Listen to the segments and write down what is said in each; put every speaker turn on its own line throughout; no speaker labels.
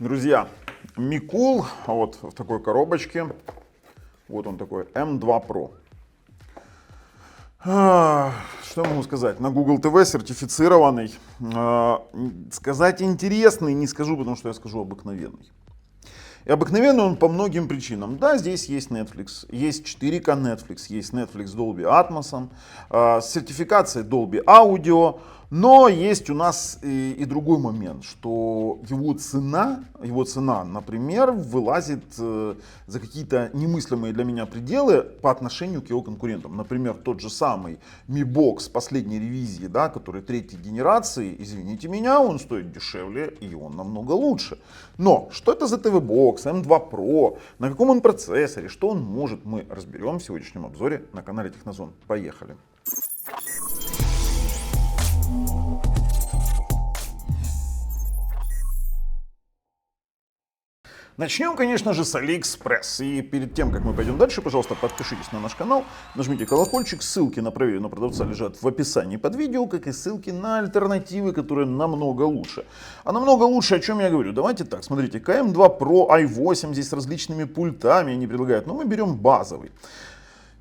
Друзья, Микул вот в такой коробочке. Вот он такой, M2 Pro. Что я могу сказать? На Google TV сертифицированный. Сказать интересный не скажу, потому что я скажу обыкновенный. И обыкновенный он по многим причинам. Да, здесь есть Netflix, есть 4K Netflix, есть Netflix Dolby Atmos, с сертификацией Dolby Audio. Но есть у нас и другой момент, что его цена, например, вылазит за какие-то немыслимые для меня пределы по отношению к его конкурентам. Например, тот же самый Mi Box последней ревизии, да, который третьей генерации, извините меня, он стоит дешевле и он намного лучше. Но что это за TV Box, M2 Pro, на каком он процессоре, что он может, мы разберем в сегодняшнем обзоре на канале Технозон. Поехали! Начнем, конечно же, с AliExpress. И перед тем, как мы пойдем дальше, пожалуйста, подпишитесь на наш канал, нажмите колокольчик. Ссылки на проверенного продавца лежат в описании под видео, как и ссылки на альтернативы, которые намного лучше. А намного лучше, о чем я говорю? Давайте так, смотрите, KM2 Pro i8 здесь с различными пультами они предлагают, но мы берем базовый.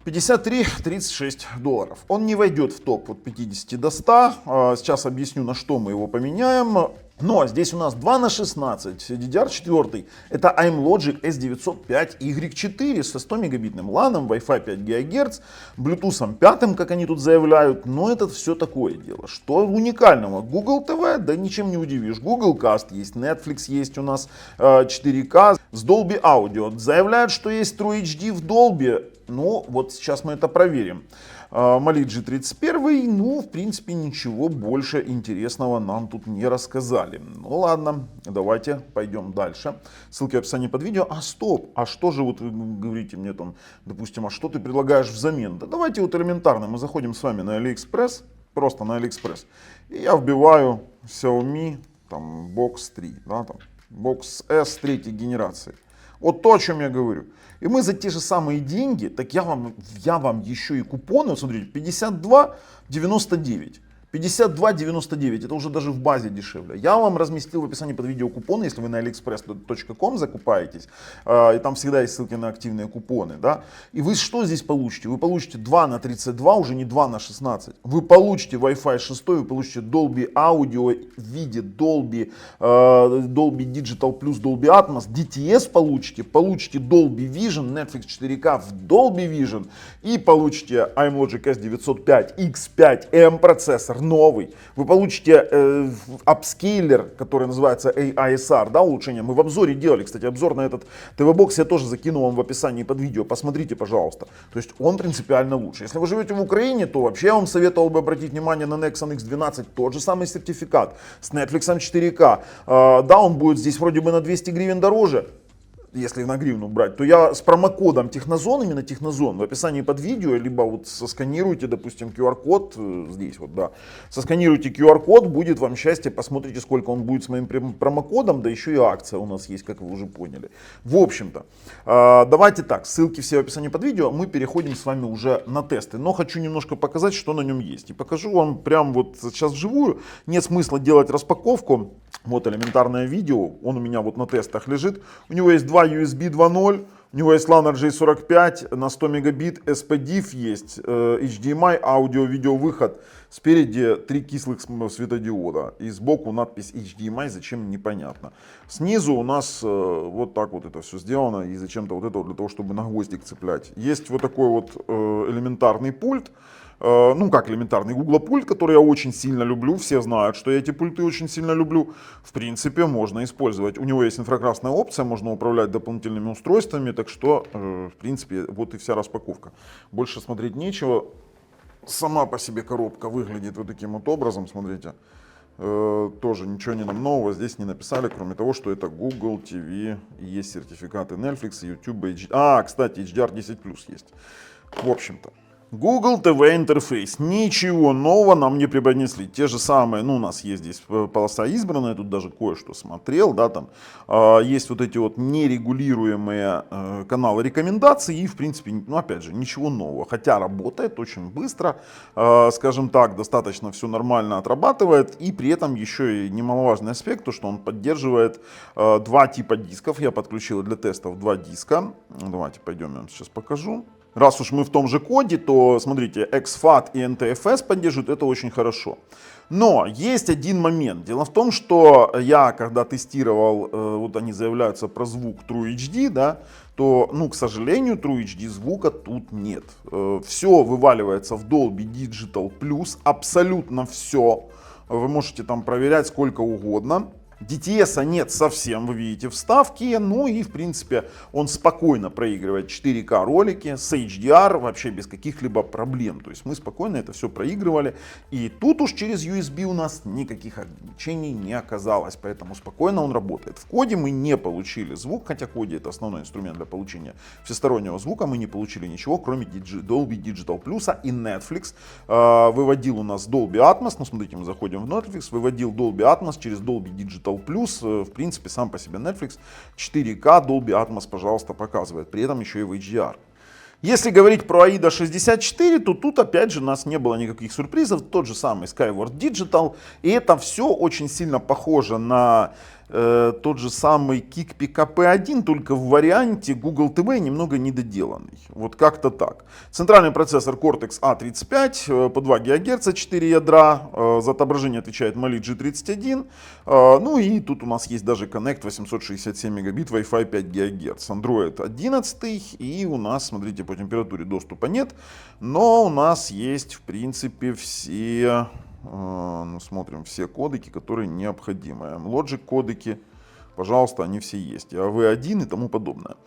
$53-36. Он не войдет в топ от 50 до 100. Сейчас объясню, на что мы его поменяем. Но здесь у нас 2 на 16 DDR4. Это iMlogic S905Y4 со 100 мегабитным LAN, Wi-Fi 5 ГГц, Bluetooth 5, как они тут заявляют. Но это все такое дело. Что уникального? Google TV, да ничем не удивишь. Google Cast есть, Netflix есть у нас 4K с Dolby Audio. Заявляют, что есть True HD в Dolby. Ну, вот сейчас мы это проверим. Mali G31, ну, в принципе, ничего больше интересного нам тут не рассказали. Ну, ладно, давайте пойдем дальше. Ссылки в описании под видео. А стоп, а что же вот вы говорите мне там, допустим, а что ты предлагаешь взамен? Да давайте вот элементарно, мы заходим с вами на AliExpress, просто на AliExpress, и я вбиваю Xiaomi, там, Box 3, да, там, Box S третьей генерации. Вот то, о чем я говорю. И мы за те же самые деньги, так я вам еще и купоны, смотрите, 52,99. 52,99, это уже даже в базе дешевле. Я вам разместил в описании под видео купоны, если вы на aliexpress.com закупаетесь, и там всегда есть ссылки на активные купоны, да. И вы что здесь получите? Вы получите 2 на 32, уже не 2 на 16. Вы получите Wi-Fi 6, вы получите Dolby Audio в виде Dolby Digital Plus Dolby Atmos, DTS получите Dolby Vision, Netflix 4K в Dolby Vision и получите iMlogic S905 X5M процессор новый. Вы получите апскейлер, который называется AISR, да, улучшение. Мы в обзоре делали, кстати, обзор на этот TV-бокс я тоже закину вам в описании под видео. Посмотрите, пожалуйста. То есть он принципиально лучше. Если вы живете в Украине, то вообще я вам советовал бы обратить внимание на Nexon X12, тот же самый сертификат с Netflix 4K. Да, он будет здесь вроде бы на 200 гривен дороже. Если на гривну брать, то я с промокодом Технозон, именно Технозон, в описании под видео, либо вот сосканируйте, допустим, QR-код, здесь вот, да, сосканируйте QR-код, будет вам счастье, посмотрите, сколько он будет с моим промокодом, да еще и акция у нас есть, как вы уже поняли. В общем-то, давайте так, ссылки все в описании под видео, мы переходим с вами уже на тесты, но хочу немножко показать, что на нем есть, и покажу вам прям вот сейчас вживую, нет смысла делать распаковку, вот элементарное видео, он у меня вот на тестах лежит, у него есть два USB 2.0, у него есть LAN RJ45 на 100 мегабит, SPDIF есть, HDMI, аудио-видео выход, спереди 3 кислых светодиода и сбоку надпись HDMI, зачем непонятно. Снизу у нас вот так вот это все сделано и зачем-то вот это вот для того, чтобы на гвоздик цеплять. Есть вот такой вот элементарный пульт. Ну как элементарный Google-пульт, который я очень сильно люблю, все знают, что я эти пульты очень сильно люблю, в принципе можно использовать. У него есть инфракрасная опция, можно управлять дополнительными устройствами, так что в принципе вот и вся распаковка. Больше смотреть нечего, сама по себе коробка выглядит вот таким вот образом, смотрите. Тоже ничего не нам нового здесь не написали, кроме того, что это Google TV, и есть сертификаты Netflix, YouTube, кстати, HDR10 Plus есть. В общем-то. Google TV интерфейс. Ничего нового нам не преподнесли. Те же самые, ну у нас есть здесь полоса избранная, тут даже кое-что смотрел, да, там есть вот эти вот нерегулируемые каналы рекомендаций и в принципе, ну опять же, ничего нового. Хотя работает очень быстро, скажем так, достаточно все нормально отрабатывает и при этом еще и немаловажный аспект, то что он поддерживает два типа дисков. Я подключил для тестов два диска. Давайте пойдем, я вам сейчас покажу. Раз уж мы в том же коде, то смотрите, exFAT и NTFS поддерживают, это очень хорошо. Но есть один момент. Дело в том, что я, когда тестировал, вот они заявляются про звук True HD, да, то, ну, к сожалению, True HD звука тут нет. Все вываливается в Dolby Digital Plus, абсолютно все. Вы можете там проверять сколько угодно. DTS нет совсем, вы видите вставки, ну и в принципе он спокойно проигрывает 4К ролики с HDR вообще без каких-либо проблем. То есть мы спокойно это все проигрывали. И тут уж через USB у нас никаких ограничений не оказалось, поэтому спокойно он работает. В коде мы не получили звук, хотя коде это основной инструмент для получения всестороннего звука, мы не получили ничего, кроме Dolby Digital Plus и Netflix. Выводил у нас Dolby Atmos, ну смотрите, мы заходим в Netflix, выводил Dolby Atmos через Dolby Digital Plus, в принципе, сам по себе Netflix 4К Dolby Atmos, пожалуйста, показывает, при этом еще и в HDR. Если говорить про AIDA 64, то тут опять же у нас не было никаких сюрпризов, тот же самый Skyward Digital, и это все очень сильно похоже на тот же самый Kick PKP1, только в варианте Google TV немного недоделанный. Вот как-то так. Центральный процессор Cortex A35 по 2 ГГц, 4 ядра. За отображение отвечает Mali G31. Ну и тут у нас есть даже Connect 867 мегабит, Wi-Fi 5 ГГц. Android 11. И у нас, смотрите, по температуре доступа нет. Но у нас есть, в принципе, все... Ну, смотрим все кодеки, которые необходимы. Logic кодеки, пожалуйста, они все есть. AV1 и тому подобное.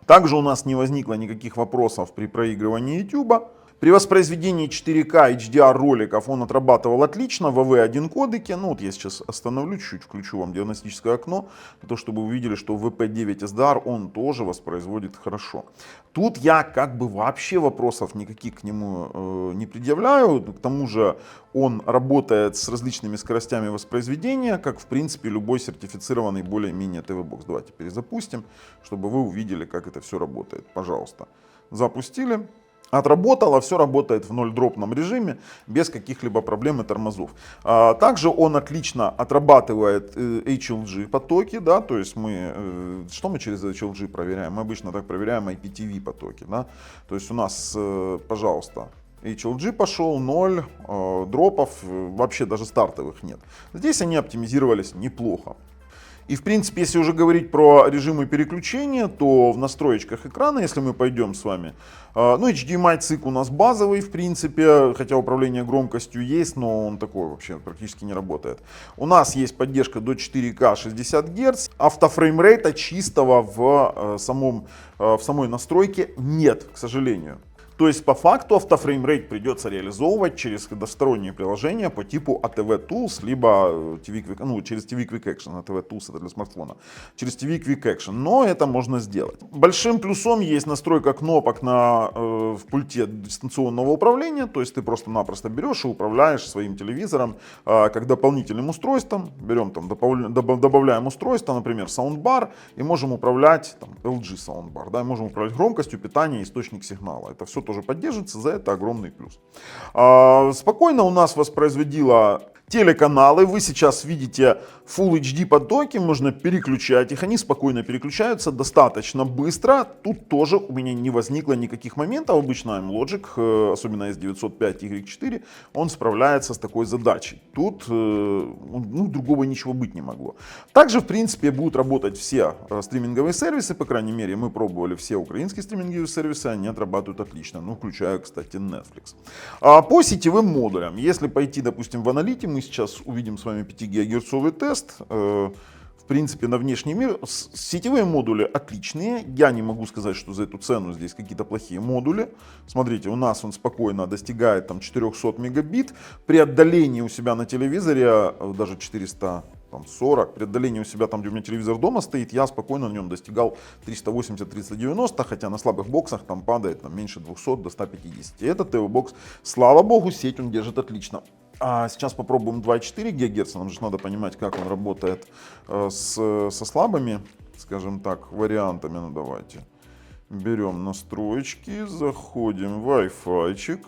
Также у нас не возникло никаких вопросов при проигрывании YouTube. При воспроизведении 4К HDR роликов он отрабатывал отлично в AV1 кодеке. Ну вот я сейчас остановлю чуть-чуть, включу вам диагностическое окно, для того, чтобы вы увидели, что в VP9 SDR он тоже воспроизводит хорошо. Тут я как бы вообще вопросов никаких к нему не предъявляю. К тому же он работает с различными скоростями воспроизведения, как в принципе любой сертифицированный более-менее TV-бокс. Давайте перезапустим, чтобы вы увидели, как это все работает. Пожалуйста, запустили. Отработало, все работает в ноль-дропном режиме, без каких-либо проблем и тормозов. Также он отлично отрабатывает HLG потоки, да, то есть что мы через HLG проверяем? Мы обычно так проверяем IPTV потоки, да, то есть у нас, пожалуйста, HLG пошел, 0 дропов, вообще даже стартовых нет. Здесь они оптимизировались неплохо. И в принципе, если уже говорить про режимы переключения, то в настроечках экрана, если мы пойдем с вами, ну HDMI цик у нас базовый в принципе, хотя управление громкостью есть, но он такой вообще практически не работает. У нас есть поддержка до 4К 60 Гц, автофреймрейта чистого в самой настройке нет, к сожалению. То есть по факту автофреймрейт придется реализовывать через досторонние приложения по типу ATV Tools, либо через TV Quick Action. ATV Tools это для смартфона. Через TV Quick Action. Но это можно сделать. Большим плюсом есть настройка кнопок в пульте дистанционного управления. То есть ты просто-напросто берешь и управляешь своим телевизором как дополнительным устройством. Берем там, добавляем устройство, например, саундбар, и можем управлять LG саундбар. Да, и можем управлять громкостью, питанием, источник сигнала. Это все тоже поддерживается, за это огромный плюс. Спокойно у нас воспроизводила телеканалы. Вы сейчас видите Full HD потоки, можно переключать их, они спокойно переключаются достаточно быстро. Тут тоже у меня не возникло никаких моментов. Обычно Logic, особенно S905Y4, он справляется с такой задачей. Тут другого ничего быть не могло. Также в принципе будут работать все стриминговые сервисы, по крайней мере мы пробовали все украинские стриминговые сервисы, они отрабатывают отлично, включая, кстати, Netflix. По сетевым модулям, если пойти, допустим, в аналите, мы сейчас увидим с вами 5 гигагерцовый тест. В принципе, на внешний мир. Сетевые модули отличные. Я не могу сказать, что за эту цену здесь какие-то плохие модули. Смотрите, у нас он спокойно достигает 400 мегабит. При отдалении у себя на телевизоре даже 400 там 40. При отдалении у себя, там где у меня телевизор дома стоит, я спокойно на нем достигал 380-390, хотя на слабых боксах там падает там, меньше 200 до 150. И этот ТВ-бокс, слава богу, сеть он держит отлично. А сейчас попробуем 2,4 ГГц, нам же надо понимать, как он работает со слабыми, скажем так, вариантами. Ну давайте берем настройки, заходим в Wi-Fi,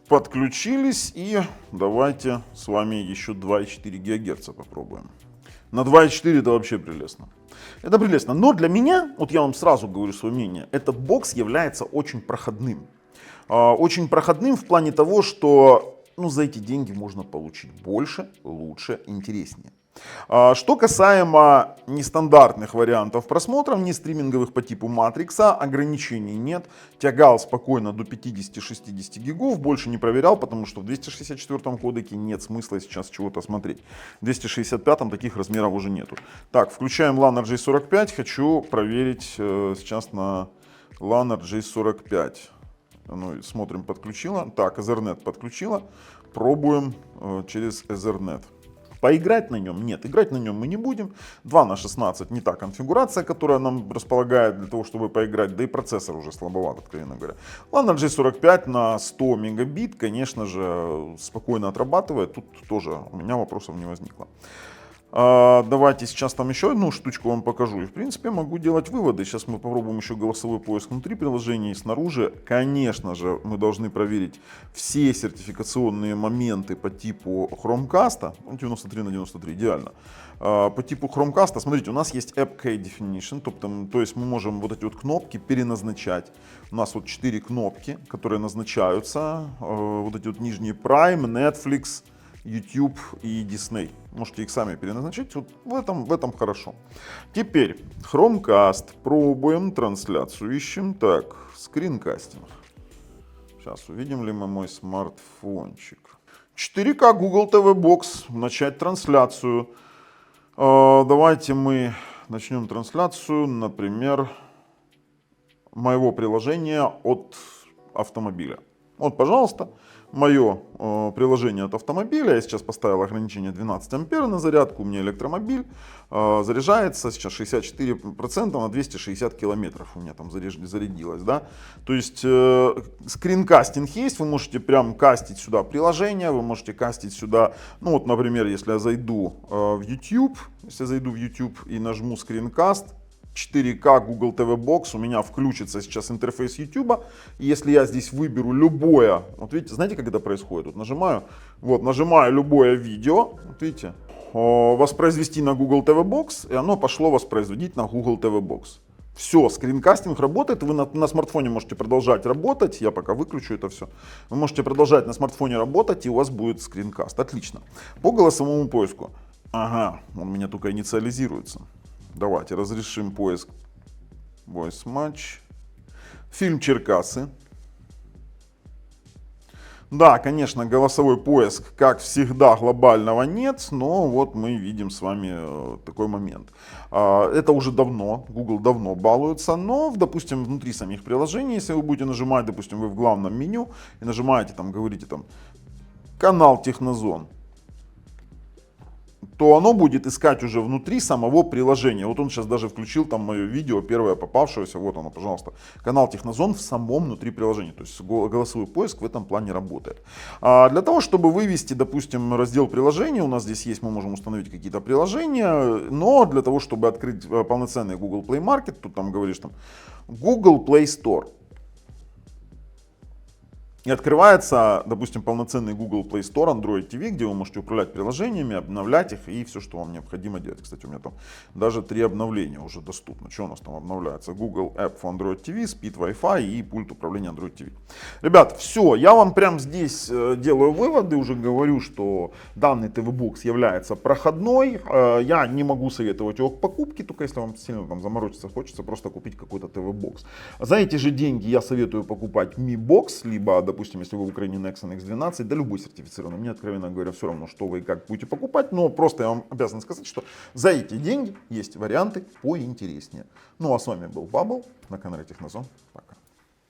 подключились и давайте с вами еще 2,4 ГГц попробуем. На 2,4 это вообще прелестно. Это прелестно. Но для меня, вот я вам сразу говорю свое мнение, этот бокс является очень проходным. Очень проходным в плане того, что за эти деньги можно получить больше, лучше, интереснее. Что касаемо нестандартных вариантов просмотров, не стриминговых по типу Матрикса, ограничений нет. Тягал спокойно до 50-60 гигов, больше не проверял, потому что в 264 кодеке нет смысла сейчас чего-то смотреть. В 265 таких размеров уже нету. Так, включаем LAN RJ45, хочу проверить сейчас на LAN RJ45. Ну, смотрим, подключила. Так, Ethernet подключила. Пробуем через Ethernet. Поиграть на нем? Нет, играть на нем мы не будем. 2/16 не та конфигурация, которая нам располагает для того, чтобы поиграть. Да и процессор уже слабоват, откровенно говоря. LAN RJ45 на 100 мегабит, конечно же, спокойно отрабатывает. Тут тоже у меня вопросов не возникло. Давайте сейчас там еще одну штучку вам покажу. И в принципе могу делать выводы. Сейчас мы попробуем еще голосовой поиск внутри приложения и снаружи. Конечно же, мы должны проверить все сертификационные моменты по типу Chromecast. 93/93, идеально. По типу Chromecast, смотрите, у нас есть App Key Definition, то есть мы можем вот эти вот кнопки переназначать. У нас вот 4 кнопки, которые назначаются. Вот эти вот нижние Prime, Netflix, YouTube и Disney. Можете их сами переназначить. Вот в этом хорошо. Теперь Chromecast. Пробуем трансляцию. Ищем. Так, скринкастинг. Сейчас увидим ли мы мой смартфончик. 4К Google TV Box. Начать трансляцию. Давайте мы начнем трансляцию, например, моего приложения от автомобиля. Вот, пожалуйста. Мое приложение от автомобиля, я сейчас поставил ограничение 12 ампер на зарядку, у меня электромобиль, заряжается сейчас 64% на 260 километров у меня там зарядилось, да. То есть скринкастинг есть, вы можете прям кастить сюда приложение, вы можете кастить сюда, ну вот, например, если я зайду в YouTube, и нажму скринкаст, 4К Google TV Box, у меня включится сейчас интерфейс YouTube. Если я здесь выберу любое, вот видите, знаете, как это происходит? Вот нажимаю любое видео, вот видите, воспроизвести на Google TV Box, и оно пошло воспроизводить на Google TV Box. Все, скринкастинг работает, вы на смартфоне можете продолжать работать, я пока выключу это все. Вы можете продолжать на смартфоне работать, и у вас будет скринкаст. Отлично. По голосовому поиску. Ага, он у меня только инициализируется. Давайте разрешим поиск Voice Match. Фильм Черкасы. Да, конечно, голосовой поиск, как всегда, глобального нет, но вот мы видим с вами такой момент. Это уже давно, Google давно балуется, но, допустим, внутри самих приложений, если вы будете нажимать, допустим, вы в главном меню и нажимаете, там, говорите, там, канал Технозон, то оно будет искать уже внутри самого приложения. Вот он сейчас даже включил там мое видео, первое попавшееся, вот оно, пожалуйста, канал Технозон в самом внутри приложения. То есть голосовой поиск в этом плане работает. Для того, чтобы вывести, допустим, раздел приложения, у нас здесь есть, мы можем установить какие-то приложения, но для того, чтобы открыть полноценный Google Play Market, тут там говоришь там Google Play Store. И открывается, допустим, полноценный Google Play Store, Android TV, где вы можете управлять приложениями, обновлять их и все, что вам необходимо делать. Кстати, у меня там даже 3 обновления уже доступно. Что у нас там обновляется? Google App for Android TV, Speed Wi-Fi и пульт управления Android TV. Ребят, все, я вам прямо здесь делаю выводы, уже говорю, что данный TV-бокс является проходной. Я не могу советовать его к покупке, только если вам сильно там заморочиться хочется, просто купить какой-то TV-бокс. За эти же деньги я советую покупать Mi Box, либо, допустим, если вы в Украине Nexon X12, да любой сертифицированный, мне, откровенно говоря, все равно, что вы и как будете покупать, но просто я вам обязан сказать, что за эти деньги есть варианты поинтереснее. Ну а с вами был Бабл на канале Технозон. Пока.